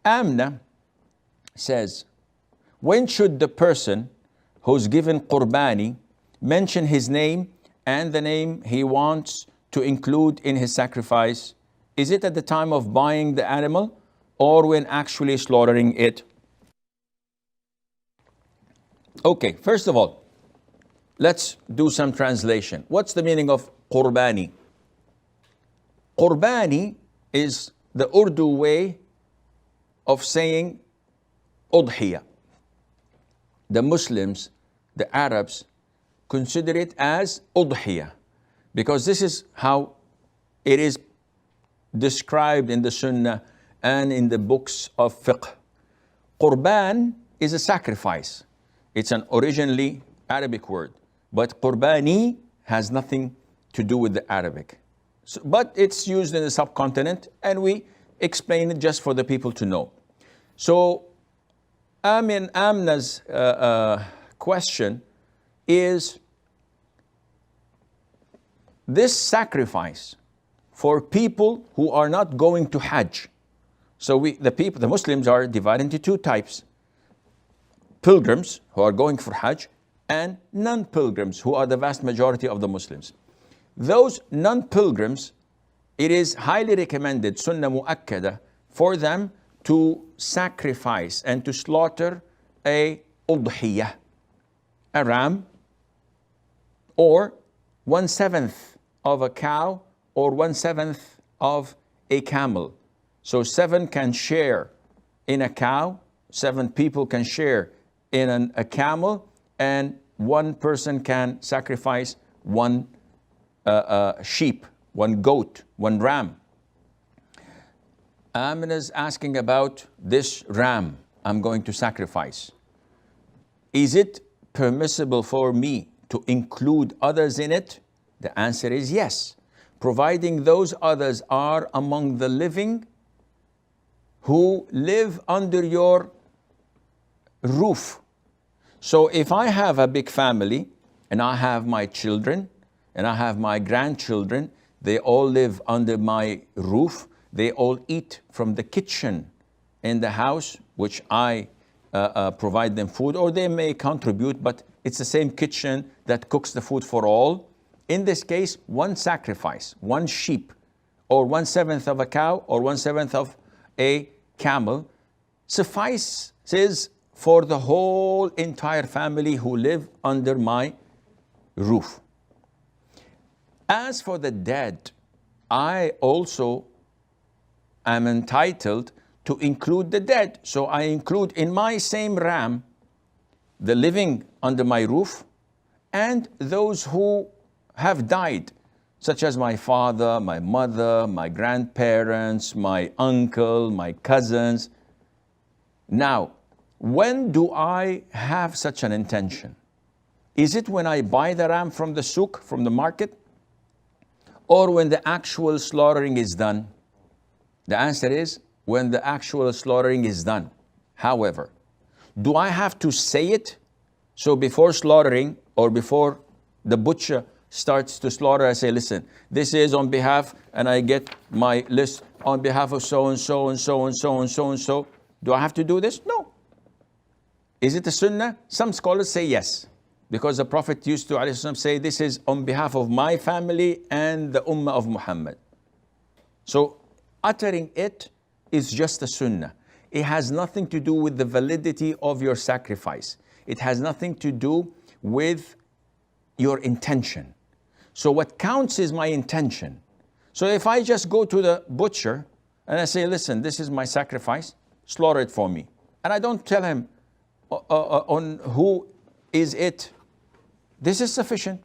Amna says, when should the person who's given qurbani mention his name and the name he wants to include in his sacrifice? Is it at the time of buying the animal or when actually slaughtering it? Okay, first of all, let's do some translation. What's the meaning of qurbani? Qurbani is the Urdu way of saying udhiyah. The Muslims, the Arabs, consider it as udhiyah because this is how it is described in the Sunnah and in the books of fiqh. Qurban is a sacrifice. It's an originally Arabic word, but qurbani has nothing to do with the Arabic. So, but it's used in the subcontinent and we explain it just for the people to know. So Amna's question is, this sacrifice for people who are not going to Hajj. So the Muslims are divided into two types. Pilgrims who are going for Hajj and non-pilgrims who are the vast majority of the Muslims. Those non-pilgrims, it is highly recommended, sunnah mu'akkada, for them to sacrifice and to slaughter a udhiyah, a ram, or 1/7 of a cow, or 1/7 of a camel. So 7 can share in a cow, 7 people can share in a camel, and 1 person can sacrifice 1 sheep, 1 goat, 1 ram. Amina's asking about this ram I'm going to sacrifice. Is it permissible for me to include others in it? The answer is yes, providing those others are among the living who live under your roof. So if I have a big family and I have my children and I have my grandchildren, they all live under my roof. They all eat from the kitchen in the house, which I provide them food, or they may contribute, but it's the same kitchen that cooks the food for all. In this case, 1 sacrifice, 1 sheep, or 1/7 of a cow, or 1/7 of a camel, suffices for the whole entire family who live under my roof. As for the dead, I also am entitled to include the dead. So I include in my same ram the living under my roof and those who have died, such as my father, my mother, my grandparents, my uncle, my cousins. Now, when do I have such an intention? Is it when I buy the ram from the souk, from the market, or when the actual slaughtering is done? The answer is when the actual slaughtering is done. However, do I have to say it? So before slaughtering or before the butcher starts to slaughter, I say, listen, this is on behalf, and I get my list on behalf of so and so and so and so and so and so. Do I have to do this? No. Is it a sunnah? Some scholars say yes, because the Prophet used to say, this is on behalf of my family and the ummah of Muhammad. So uttering it is just a sunnah. It has nothing to do with the validity of your sacrifice. It has nothing to do with your intention. So what counts is my intention. So if I just go to the butcher and I say, listen, this is my sacrifice, slaughter it for me. And I don't tell him on who is it. This is sufficient.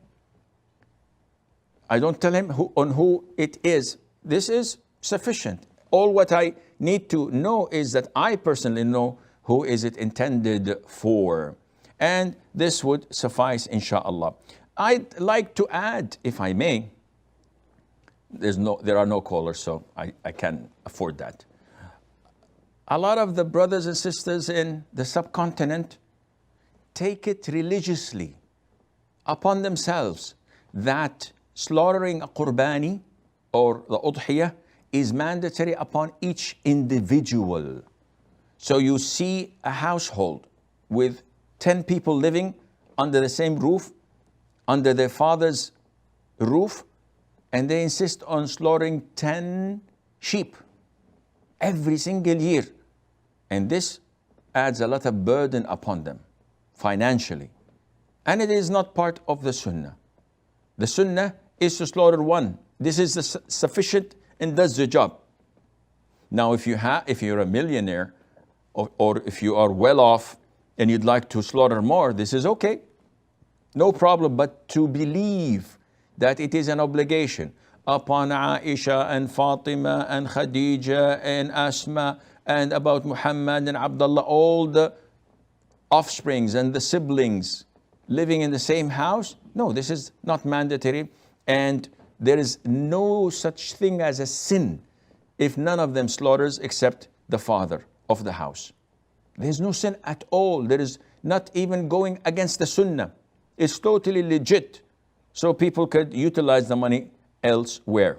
I don't tell him on who it is. This is sufficient. All what I need to know is that I personally know who is it intended for. And this would suffice, inshallah. I'd like to add, if I may, there are no callers, so I can afford that. A lot of the brothers and sisters in the subcontinent take it religiously upon themselves that slaughtering a qurbani or the udhiyah is mandatory upon each individual. So you see a household with 10 people living under the same roof, under their father's roof, and they insist on slaughtering 10 sheep every single year. And this adds a lot of burden upon them financially. And it is not part of the sunnah. The sunnah is to slaughter one. This is sufficient and does the job. Now, if you're a millionaire, or if you are well off and you'd like to slaughter more, this is okay. No problem. But to believe that it is an obligation upon Aisha and Fatima and Khadija and Asma and about Muhammad and Abdullah, all the offsprings and the siblings living in the same house, no, this is not mandatory. And there is no such thing as a sin if none of them slaughters except the father of the house. There's no sin at all. There is not even going against the sunnah. It's totally legit. So people could utilize the money elsewhere.